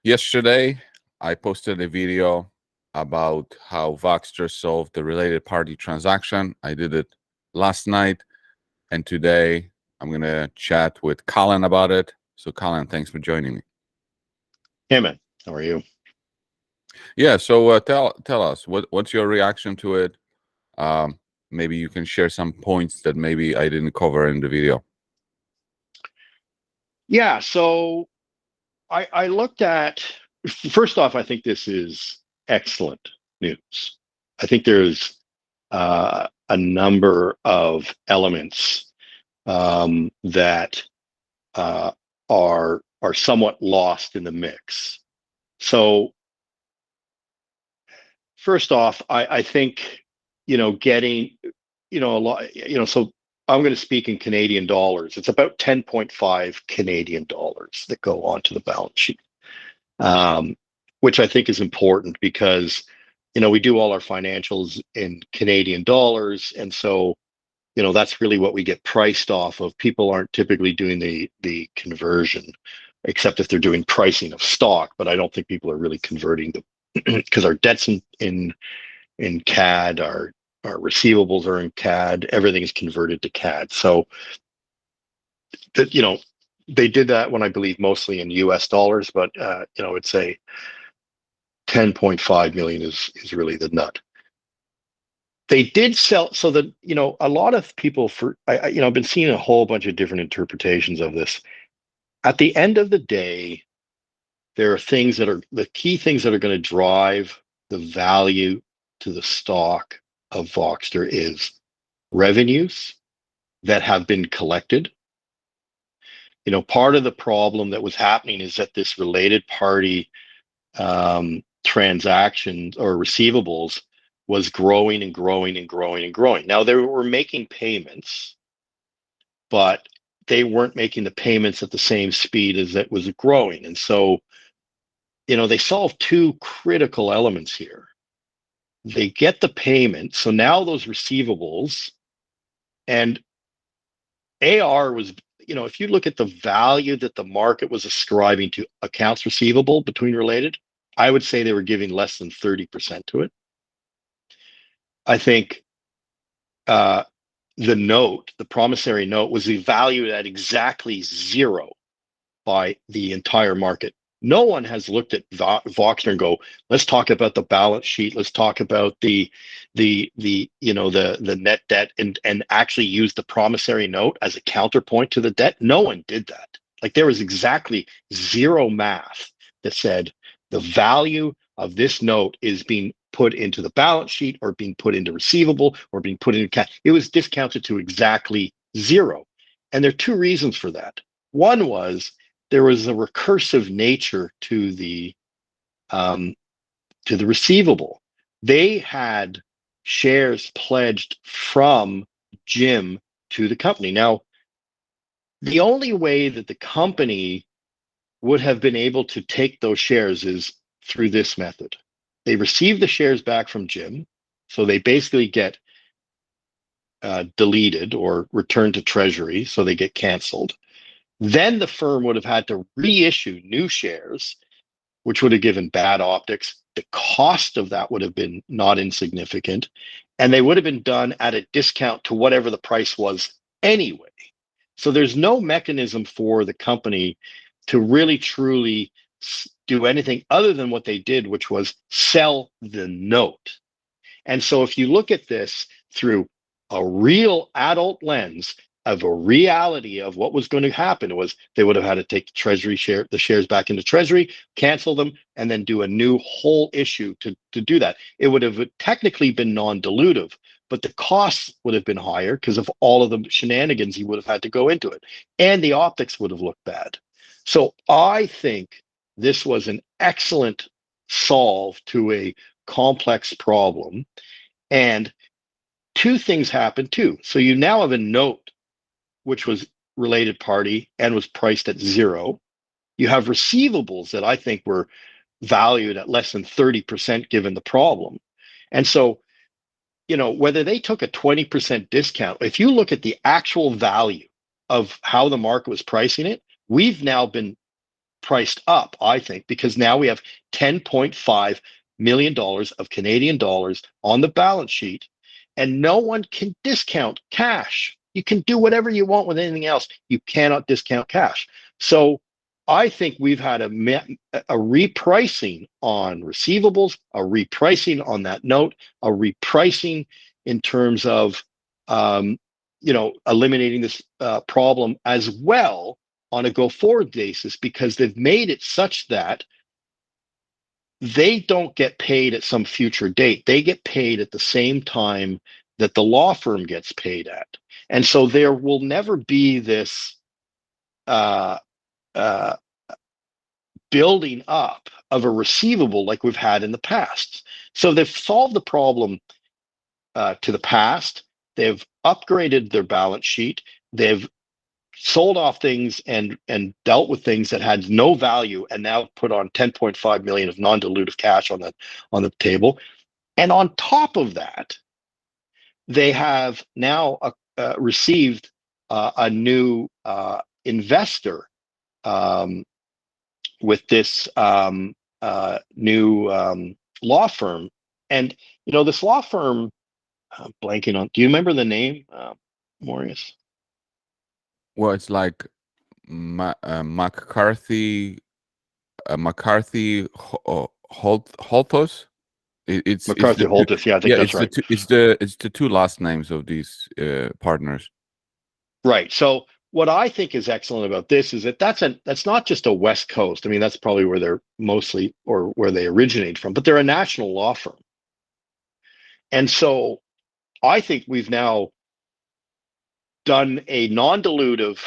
Yesterday, I posted a video about how Voxtur solved the related party transaction. I did it last night, and today I'm going to chat with Colin about it. So, Colin, thanks for joining me. Hey, man. How are you? Yeah, so tell us, what's your reaction to it? Maybe you can share some points that maybe I didn't cover in the video. Yeah, so I looked at, first off, I think this is excellent news. I think there's a number of elements that are somewhat lost in the mix. So first off, I think, getting, a lot, so I'm going to speak in Canadian dollars. It's about 10.5 Canadian dollars that go onto the balance sheet, which I think is important because, we do all our financials in Canadian dollars. And so, that's really what we get priced off of. People aren't typically doing the conversion, except if they're doing pricing of stock. But I don't think people are really converting the because our debt's in CAD, our receivables are in CAD, everything is converted to CAD. So that they did that when I believe mostly in US dollars, but it's a 10.5 million is really the nut. They did sell so that a lot of people I've been seeing a whole bunch of different interpretations of this. At the end of the day, there are things that are the key things that are going to drive the value to the stock of Voxtur is revenues that have been collected. Part of the problem that was happening is that this related party transactions or receivables was growing and growing and growing and growing. Now they were making payments, but they weren't making the payments at the same speed as it was growing. And so, they solved two critical elements here. They get the payment. So now those receivables and AR was, if you look at the value that the market was ascribing to accounts receivable between related, I would say they were giving less than 30% to it. I think the note, the promissory note, was valued at exactly zero by the entire market. No one has looked at Voxtur and go, let's talk about the balance sheet. Let's talk about the net debt and actually use the promissory note as a counterpoint to the debt. No one did that. Like there was exactly zero math that said the value of this note is being put into the balance sheet or being put into receivable or being put into cash. It was discounted to exactly zero. And there are two reasons for that. One was there was a recursive nature to the receivable. They had shares pledged from Jim to the company. Now, the only way that the company would have been able to take those shares is through this method. They receive the shares back from Jim, so they basically get deleted or returned to Treasury, so they get canceled. Then the firm would have had to reissue new shares, which would have given bad optics. The cost of that would have been not insignificant, and they would have been done at a discount to whatever the price was anyway. So there's no mechanism for the company to really truly do anything other than what they did, which was sell the note. And so if you look at this through a real adult lens of a reality of what was going to happen, was they would have had to take the shares back into Treasury, cancel them, and then do a new whole issue to do that. It would have technically been non-dilutive, but the costs would have been higher because of all of the shenanigans he would have had to go into it. And the optics would have looked bad. So I think this was an excellent solve to a complex problem. And two things happened too. So you now have a note which was related party and was priced at zero. You have receivables that I think were valued at less than 30% given the problem. And so, whether they took a 20% discount, if you look at the actual value of how the market was pricing it, we've now been priced up, I think, because now we have $10.5 million of Canadian dollars on the balance sheet, and no one can discount cash. You can do whatever you want with anything else. You cannot discount cash. So I think we've had a repricing on receivables, a repricing on that note, a repricing in terms of eliminating this problem as well on a go-forward basis, because they've made it such that they don't get paid at some future date. They get paid at the same time that the law firm gets paid at. And so there will never be this building up of a receivable like we've had in the past. So they've solved the problem to the past. They've upgraded their balance sheet. They've sold off things and dealt with things that had no value, and now put on 10.5 million of non-dilutive cash on the table. And on top of that, they have now received a new investor with this new law firm. And this law firm, blanking on. Do you remember the name, Mariusz? Well, it's like McCarthy Holtos. It's McCarthy the Holtis. Yeah, I think that's right. It's the two last names of these partners. Right. So what I think is excellent about this is that that's not just a West Coast. I mean, that's probably where they're mostly, or where they originate from, but they're a national law firm. And so I think we've now done a non-dilutive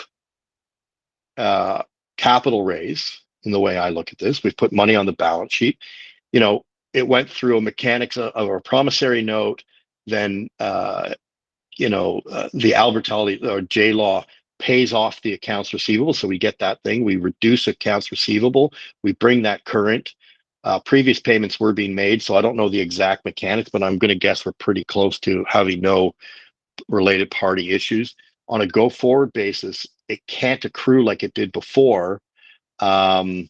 capital raise in the way I look at this. We've put money on the balance sheet. It went through a mechanics of a promissory note, then the Albertalli or J Law pays off the accounts receivable. So we get that thing. We reduce accounts receivable. We bring that current. Previous payments were being made, so I don't know the exact mechanics, but I'm going to guess we're pretty close to having no related party issues. On a go-forward basis, it can't accrue like it did before. And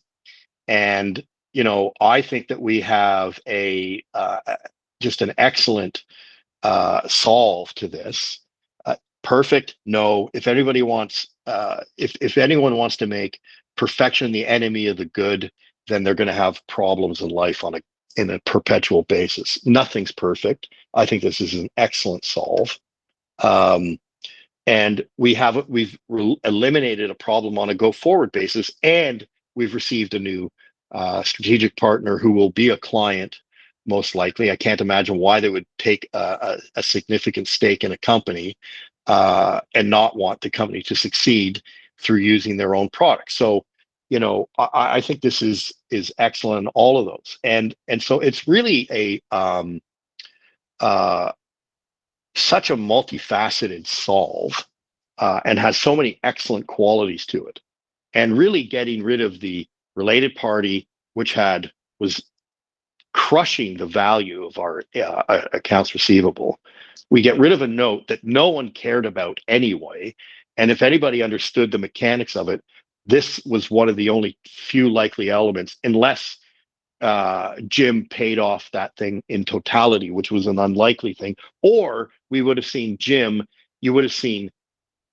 I think that we have just an excellent solve to this. Perfect? No. If anybody wants, if anyone wants to make perfection the enemy of the good, then they're going to have problems in life in a perpetual basis. Nothing's perfect. I think this is an excellent solve. And we've eliminated a problem on a go-forward basis, and we've received a new strategic partner who will be a client, most likely. I can't imagine why they would take a significant stake in a company and not want the company to succeed through using their own products. So, I think this is excellent in all of those. And so it's really such a multifaceted solve and has so many excellent qualities to it. And really getting rid of the related party, which was crushing the value of our accounts receivable. We get rid of a note that no one cared about anyway. And if anybody understood the mechanics of it, this was one of the only few likely elements, unless Jim paid off that thing in totality, which was an unlikely thing. Or we would have seen Jim, you would have seen,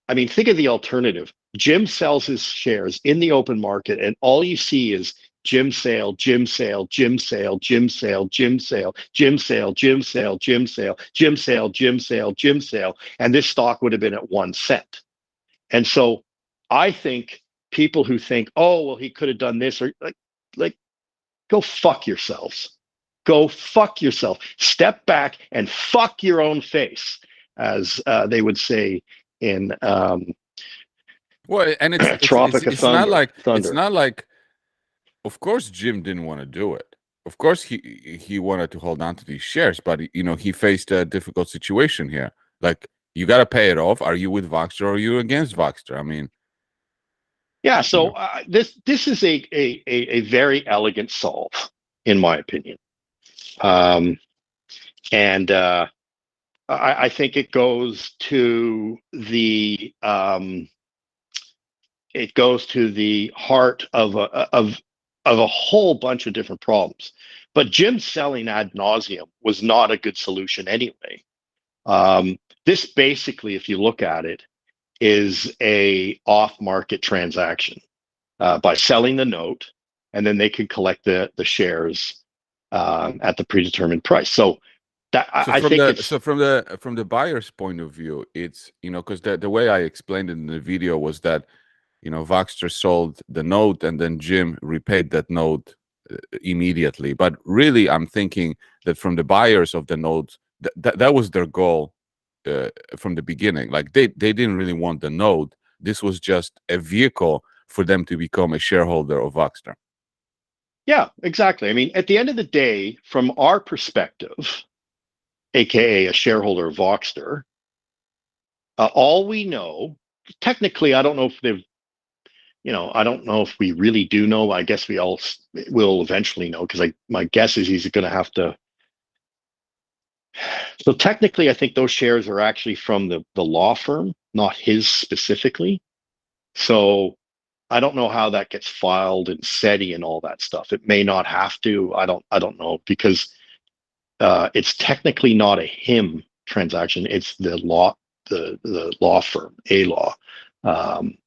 I mean, think of the alternative. Jim sells his shares in the open market, and all you see is Jim sale, Jim sale, Jim sale, Jim sale, Jim sale, Jim sale, Jim sale, Jim sale, Jim sale, Jim sale, Jim sale, and this stock would have been at 1 cent. And so I think people who think, oh, well, he could have done this, or like, go fuck yourselves. Go fuck yourself. Step back and fuck your own face, as they would say in well, and Tropic of Thunder. It's not like, of course, Jim didn't want to do it. Of course, he wanted to hold on to these shares, but he faced a difficult situation here. Like, you got to pay it off. Are you with Voxtur or are you against Voxtur? I mean, yeah. So this is a very elegant solve, in my opinion, and I think it goes to the it goes to the heart of a whole bunch of different problems. But Jim selling ad nauseum was not a good solution anyway. This basically, if you look at it, is a off-market transaction by selling the note, and then they could collect the shares at the predetermined price. So that So I from think the it's from the buyer's point of view, it's, you know, because the way I explained it in the video was that, you know, Voxtur sold the note and then Jim repaid that note immediately. But really, I'm thinking that from the buyers of the note, that was their goal from the beginning. Like they didn't really want the note. This was just a vehicle for them to become a shareholder of Voxtur. yeah, exactly. I mean, at the end of the day, from our perspective, aka a shareholder of Voxtur, all we know, technically, I don't know if they've, you know, I don't know if we really do know. I guess we all will eventually know, because my guess is he's going to have to. So technically, I think those shares are actually from the law firm, not his specifically. So I don't know how that gets filed in SETI and all that stuff. It may not have to. I don't know, because it's technically not a him transaction. It's the law firm, a law. Um,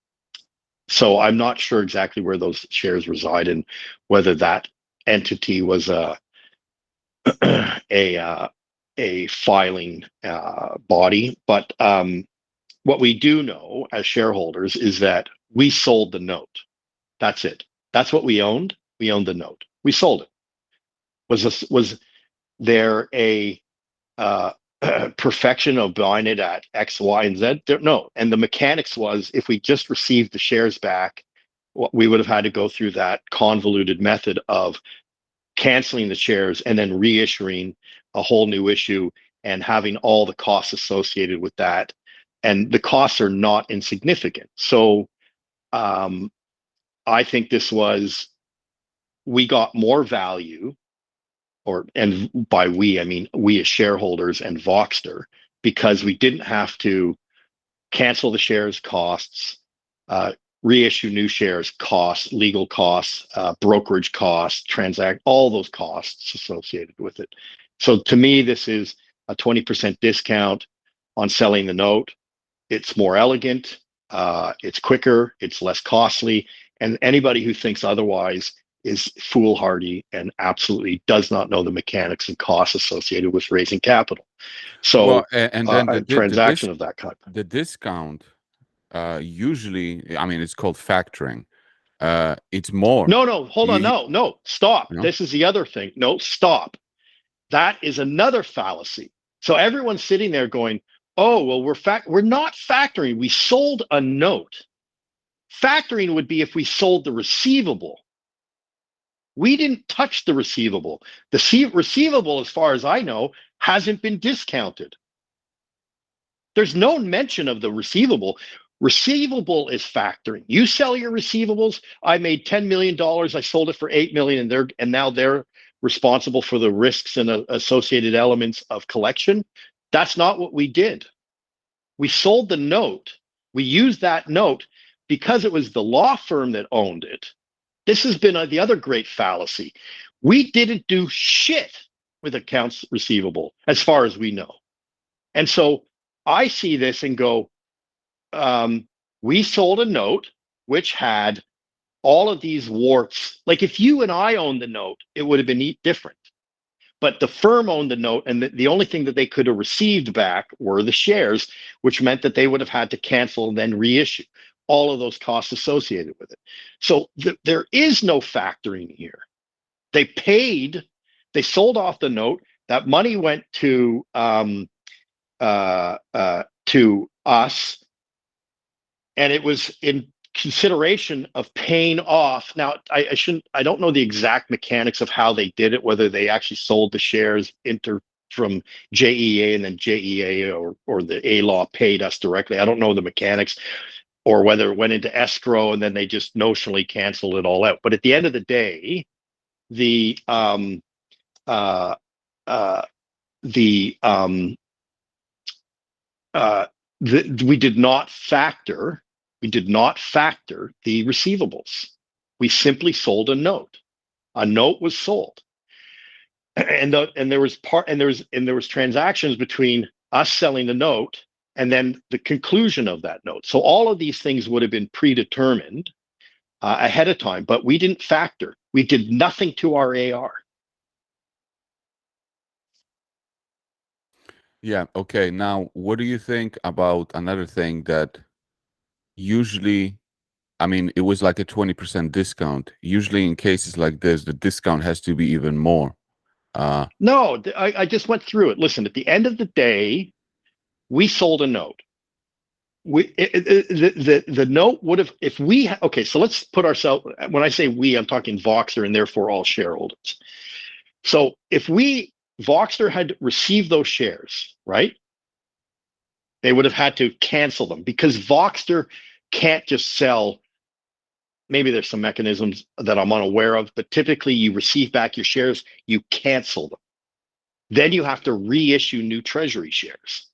so I'm not sure exactly where those shares reside and whether that entity was a a filing body. But what we do know as shareholders is that we sold the note. That's it. That's what we owned. We owned the note. We sold it. Was there a perfection of buying it at X, Y, and Z? No. And the mechanics was, if we just received the shares back, we would have had to go through that convoluted method of canceling the shares and then reissuing a whole new issue and having all the costs associated with that. And the costs are not insignificant. So I think we got more value, and by we, I mean we as shareholders and Voxtur, because we didn't have to cancel the shares costs, reissue new shares costs, legal costs, brokerage costs, transact, all those costs associated with it. So to me, this is a 20% discount on selling the note. It's more elegant, it's quicker, it's less costly, and anybody who thinks otherwise is foolhardy and absolutely does not know the mechanics and costs associated with raising capital. Well, So and then a transaction of that kind. the discount usually, I mean, it's called factoring. It's more. No, hold on, You, no, stop. you know? This is the other thing. No, stop. That is another fallacy. So everyone's sitting there going, "Oh, well, we're not factoring. We sold a note." Factoring would be if we sold the receivable. We didn't touch the receivable. The receivable, as far as I know, hasn't been discounted. There's no mention of the receivable. Receivable is factoring. You sell your receivables. I made $10 million. I sold it for $8 million, and now they're responsible for the risks and associated elements of collection. That's not what we did. We sold the note. We used that note because it was the law firm that owned it. This has been the other great fallacy. We didn't do shit with accounts receivable, as far as we know. And so I see this and go, we sold a note which had all of these warts. Like if you and I owned the note, it would have been different. But the firm owned the note, and the only thing that they could have received back were the shares, which meant that they would have had to cancel and then reissue all of those costs associated with it. So there is no factoring here. They sold off the note. That money went to us, and it was in consideration of paying off. Now, I don't know the exact mechanics of how they did it, whether they actually sold the shares from JEA and then JEA or the A law paid us directly. I don't know the mechanics, or whether it went into escrow and then they just notionally canceled it all out. But at the end of the day, we did not factor We did not factor the receivables. We simply sold a note. A note was sold, and there was transactions between us selling the note and then the conclusion of that note. So all of these things would have been predetermined ahead of time, but we didn't factor. We did nothing to our AR. Yeah. Okay. Now, what do you think about another thing that usually, I mean, it was like a 20% discount. Usually in cases like this, the discount has to be even more. No, I just went through it. Listen, at the end of the day, we sold a note. The note would have, if we, okay, so let's put ourselves, when I say we, I'm talking Voxtur and therefore all shareholders. So if Voxtur had received those shares, right? They would have had to cancel them because Voxtur can't just sell. Maybe there's some mechanisms that I'm unaware of, but typically you receive back your shares, you cancel them. Then you have to reissue new treasury shares,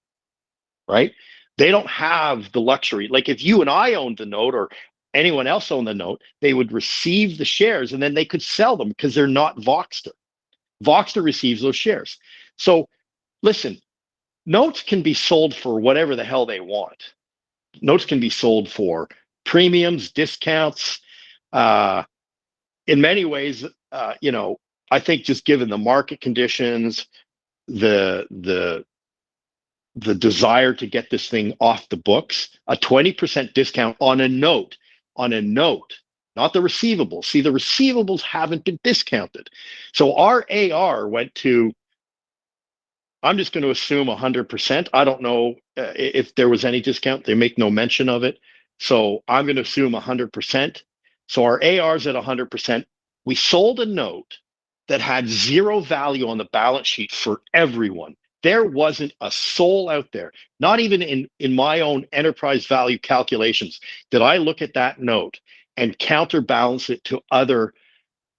right? They don't have the luxury. Like if you and I owned the note or anyone else owned the note, they would receive the shares and then they could sell them because they're not Voxtur. Voxtur receives those shares. So listen, notes can be sold for whatever the hell they want. Notes can be sold for premiums, discounts. In many ways, I think just given the market conditions, the desire to get this thing off the books, a 20% discount on a note, not the receivables. See, the receivables haven't been discounted. So our AR went to, I'm just going to assume 100%. I don't know if there was any discount. They make no mention of it. So I'm going to assume 100%. So our AR's at 100%. We sold a note that had zero value on the balance sheet for everyone. There wasn't a soul out there, not even in my own enterprise value calculations, did I look at that note and counterbalance it to other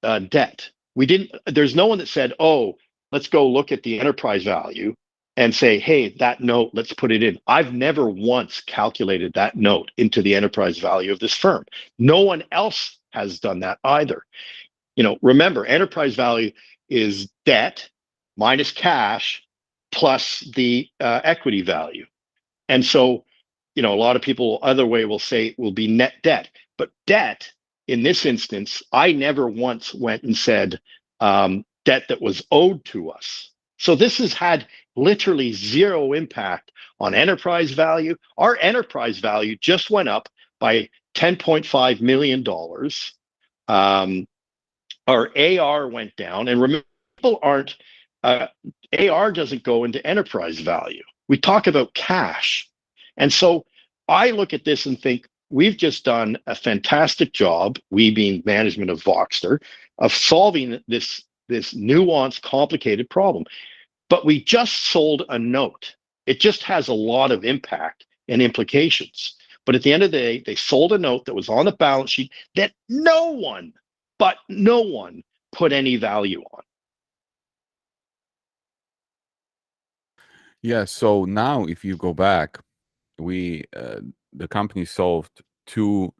debt. We didn't, there's no one that said, oh, let's go look at the enterprise value and say, hey, that note, let's put it in. I've never once calculated that note into the enterprise value of this firm. No one else has done that either. Remember, enterprise value is debt minus cash plus the equity value. And so, a lot of people other way will say it will be net debt, but debt in this instance, I never once went and said debt that was owed to us. So this has had literally zero impact on enterprise value. Our enterprise value just went up by $10.5 million. Our AR went down, and remember, people aren't, AR doesn't go into enterprise value. We talk about cash. And so I look at this and think, we've just done a fantastic job, we being management of Voxtur, of solving this nuanced, complicated problem. But we just sold a note. It just has a lot of impact and implications. But at the end of the day, they sold a note that was on the balance sheet that no one put any value on. Yeah. So now, if you go back, the company solved two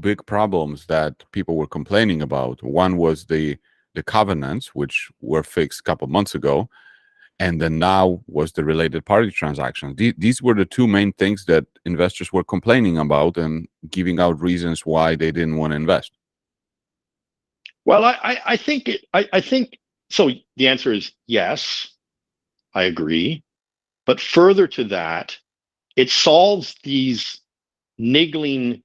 big problems that people were complaining about. One was the covenants, which were fixed a couple months ago, and then now was the related party transactions. These were the two main things that investors were complaining about and giving out reasons why they didn't want to invest. Well, I think so. The answer is yes, I agree. But further to that, it solves these niggling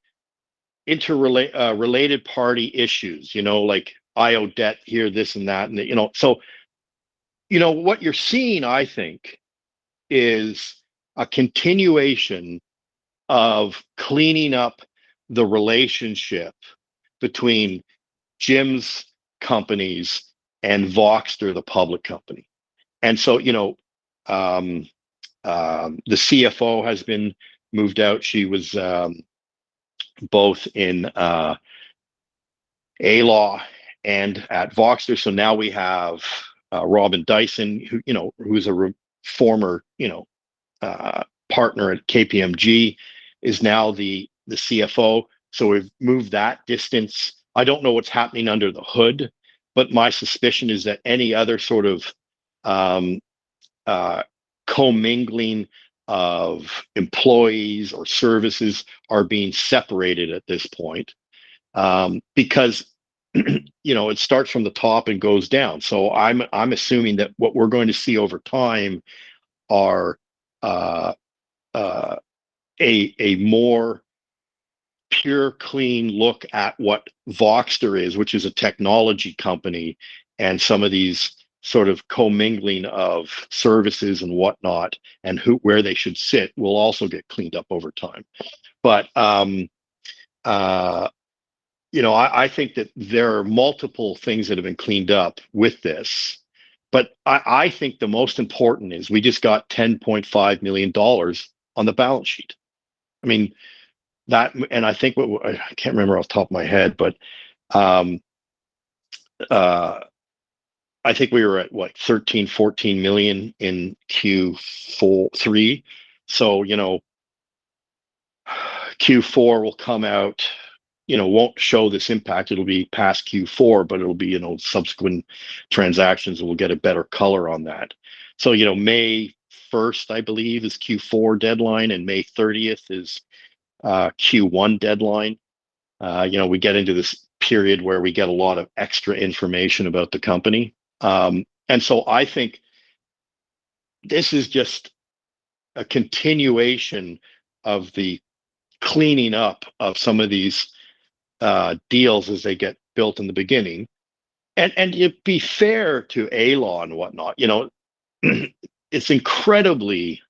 related party issues, like IO debt here, this and that. And, so, what you're seeing, I think, is a continuation of cleaning up the relationship between Jim's companies and Voxtur, the public company. And so, the CFO has been moved out. She was both in A-Law and at Voxtur. So now we have Robin Dyson, who's a former, partner at KPMG, is now the the CFO. So we've moved that distance. I don't know what's happening under the hood, but my suspicion is that any other sort of um, commingling of employees or services are being separated at this point, because it starts from the top and goes down. So I'm assuming that what we're going to see over time are uh, uh, a more pure, clean look at what Voxtur is, which is a technology company, and some of these sort of commingling of services and whatnot, and where they should sit will also get cleaned up over time. But I think that there are multiple things that have been cleaned up with this. But I think the most important is we just got $10.5 million on the balance sheet. I mean, that, and I think I can't remember off the top of my head, but um, I think we were at what 13, 14 million in Q3. So, Q4 will come out, won't show this impact. It'll be past Q4, but it'll be, subsequent transactions will get a better color on that. So, May 1st, I believe, is Q4 deadline, and May 30th is Q1 deadline. We get into this period where we get a lot of extra information about the company. And so I think this is just a continuation of the cleaning up of some of these deals as they get built in the beginning. And to be fair to ALAW and whatnot, it's incredibly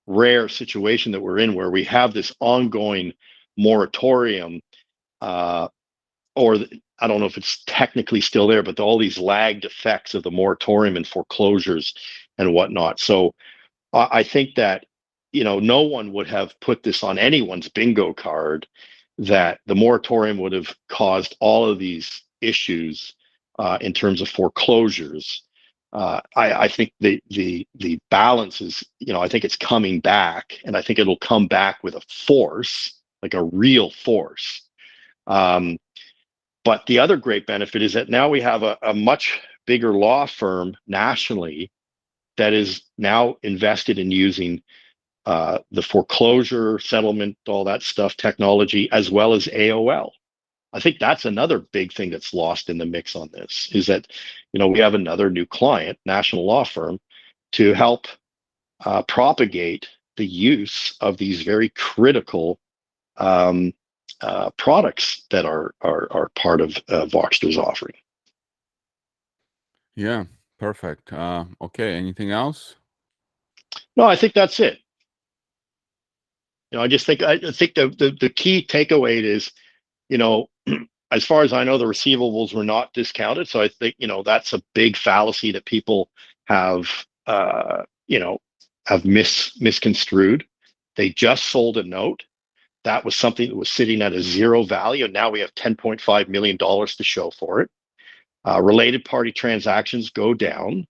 rare situation that we're in where we have this ongoing moratorium, or I don't know if it's technically still there, but all these lagged effects of the moratorium and foreclosures and whatnot. So I think that, no one would have put this on anyone's bingo card that the moratorium would have caused all of these issues in terms of foreclosures. I think the balance is, I think it's coming back, and I think it'll come back with a force, like a real force. But the other great benefit is that now we have a much bigger law firm nationally that is now invested in using the foreclosure, settlement, all that stuff, technology, as well as AOL. I think that's another big thing that's lost in the mix on this, is that, we have another new client, national law firm, to help propagate the use of these very critical products that are part of Voxtur's offering. Yeah, perfect. Okay, anything else? No, I think that's it. I think the key takeaway is, as far as I know, the receivables were not discounted. So I think, that's a big fallacy that people have, misconstrued. They just sold a note. That was something that was sitting at a zero value, and now we have $10.5 million to show for it. Related party transactions go down.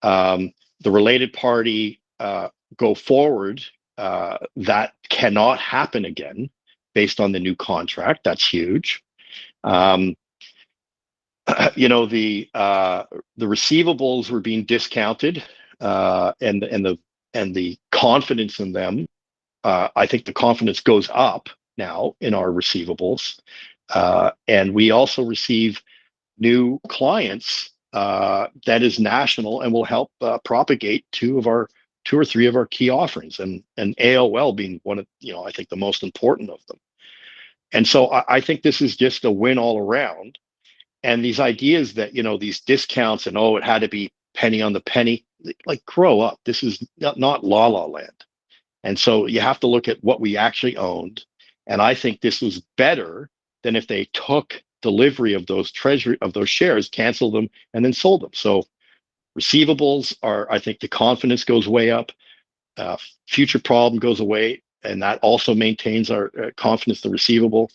The related party go forward, that cannot happen again based on the new contract. That's huge. The receivables were being discounted, and the confidence in them. I think the confidence goes up now in our receivables, and we also receive new clients that is national and will help propagate two or three of our key offerings, and AOL being one of, I think the most important of them. And so I think this is just a win all around. And these ideas that, these discounts and, it had to be penny on the penny, like, grow up. This is not La La Land. And so you have to look at what we actually owned. And I think this was better than if they took delivery of those shares, canceled them, and then sold them. So receivables are, I think the confidence goes way up. Future problem goes away, and that also maintains our confidence, the receivable.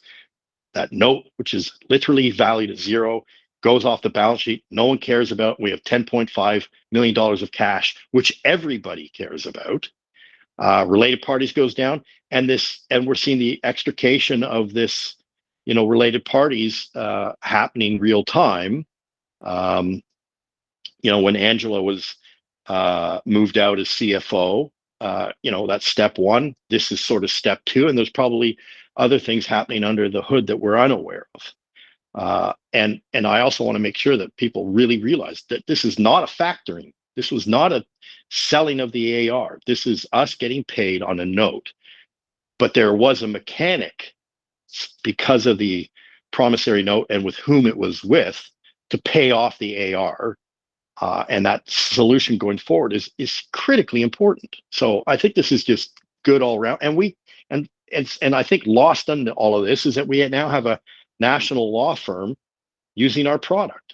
That note, which is literally valued at zero, goes off the balance sheet. No one cares about. We have $10.5 million of cash, which everybody cares about. related parties goes down, and we're seeing the extrication of this, related parties happening real time. When Angela was moved out as CFO, that's step one. This is sort of step two, and there's probably other things happening under the hood that we're unaware of. And I also want to make sure that people really realize that this is not a factoring. This was not a selling of the AR. This is us getting paid on a note. But there was a mechanic because of the promissory note and with whom it was with to pay off the AR. And that solution going forward is critically important. So I think this is just good all around. And I think lost on all of this is that we now have a national law firm using our product.